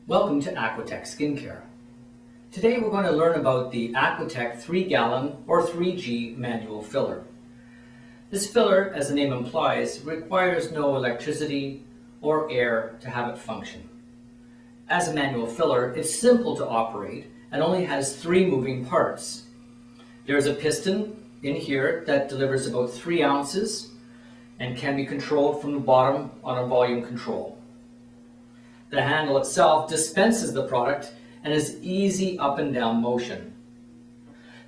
Welcome to Aquatech Skincare. Today we're going to learn about the Aquatech 3-gallon or 3G manual filler. This filler, as the name implies, requires no electricity or air to have it function. As a manual filler, it's simple to operate and only has 3 moving parts. There's a piston in here that delivers about 3 ounces and can be controlled from the bottom on a volume control. The handle itself dispenses the product and is easy up and down motion.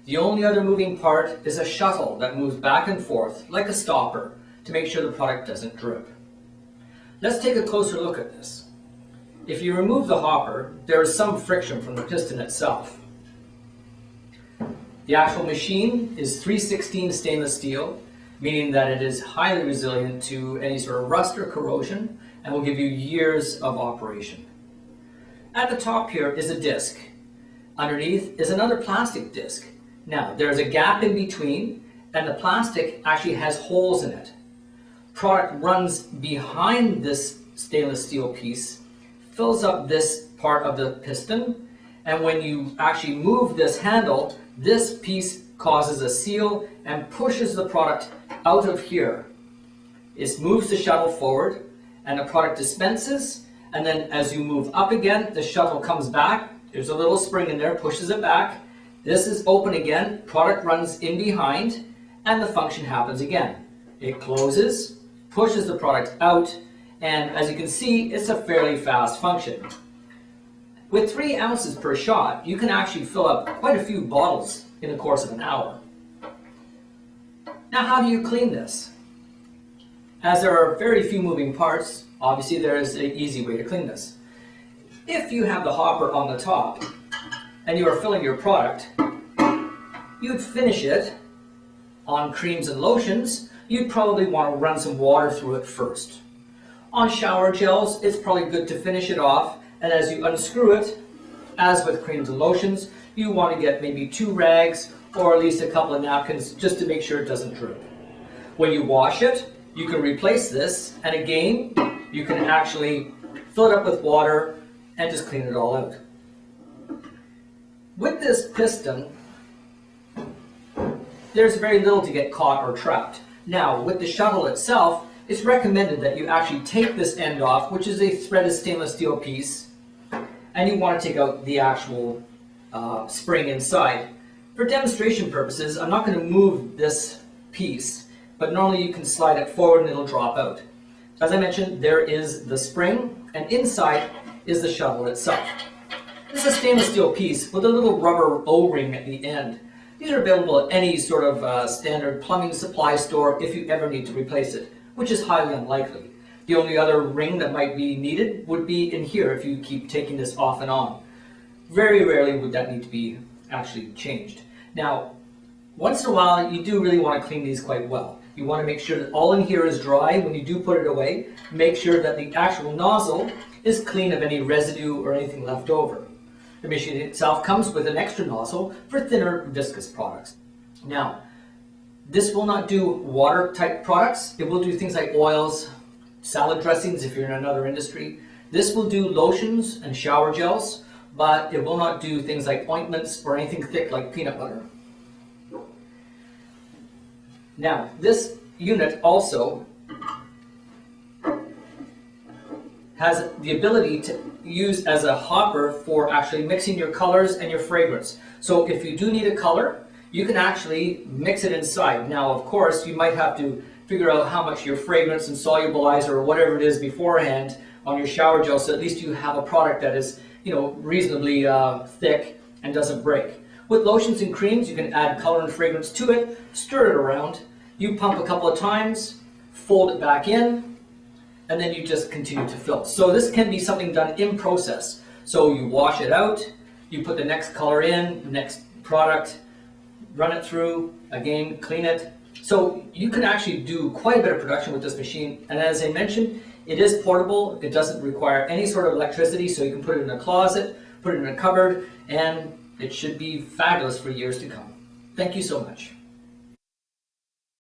The only other moving part is a shuttle that moves back and forth like a stopper to make sure the product doesn't drip. Let's take a closer look at this. If you remove the hopper, there is some friction from the piston itself. The actual machine is 316 stainless steel, meaning that it is highly resilient to any sort of rust or corrosion and will give you years of operation. At the top here is a disc. Underneath is another plastic disc. Now, there's a gap in between, and the plastic actually has holes in it. Product runs behind this stainless steel piece, fills up this part of the piston, and when you actually move this handle, this piece causes a seal and pushes the product out of here. It moves the shuttle forward, and the product dispenses, and then as you move up again, the shuttle comes back. There's a little spring in there, pushes it back. This is open again, product runs in behind, and the function happens again. It closes, pushes the product out, and as you can see, it's a fairly fast function. With 3 ounces per shot, you can actually fill up quite a few bottles in the course of an hour. Now, how do you clean this? As there are very few moving parts, obviously there is an easy way to clean this. If you have the hopper on the top and you are filling your product, you'd finish it on creams and lotions. You'd probably want to run some water through it first. On shower gels, it's probably good to finish it off, and as you unscrew it, as with creams and lotions, you want to get maybe 2 rags or at least a couple of napkins just to make sure it doesn't drip. When you wash it, you can replace this, and again, you can actually fill it up with water and just clean it all out. With this piston, there's very little to get caught or trapped. Now, with the shuttle itself, it's recommended that you actually take this end off, which is a threaded stainless steel piece, and you want to take out the actual spring inside. For demonstration purposes, I'm not going to move this piece, but normally you can slide it forward and it'll drop out. As I mentioned, there is the spring, and inside is the shuttle itself. This is a stainless steel piece with a little rubber O-ring at the end. These are available at any sort of standard plumbing supply store if you ever need to replace it, which is highly unlikely. The only other ring that might be needed would be in here if you keep taking this off and on. Very rarely would that need to be actually changed. Now, once in a while, you do really want to clean these quite well. You want to make sure that all in here is dry when you do put it away. Make sure that the actual nozzle is clean of any residue or anything left over. The machine itself comes with an extra nozzle for thinner viscous products. Now, this will not do water type products. It will do things like oils, salad dressings if you're in another industry. This will do lotions and shower gels, but it will not do things like ointments or anything thick like peanut butter. Now, this unit also has the ability to use as a hopper for actually mixing your colors and your fragrance. So if you do need a color, you can actually mix it inside. Now, of course, you might have to figure out how much your fragrance and solubilizer or whatever it is beforehand on your shower gel, so at least you have a product that is, reasonably thick and doesn't break. With lotions and creams, you can add color and fragrance to it, stir it around. You pump a couple of times, fold it back in, and then you just continue to fill. So this can be something done in process. So you wash it out, you put the next color in, the next product, run it through, again, clean it. So you can actually do quite a bit of production with this machine. And as I mentioned, it is portable. It doesn't require any sort of electricity, so you can put it in a closet, put it in a cupboard, and it should be fabulous for years to come. Thank you so much.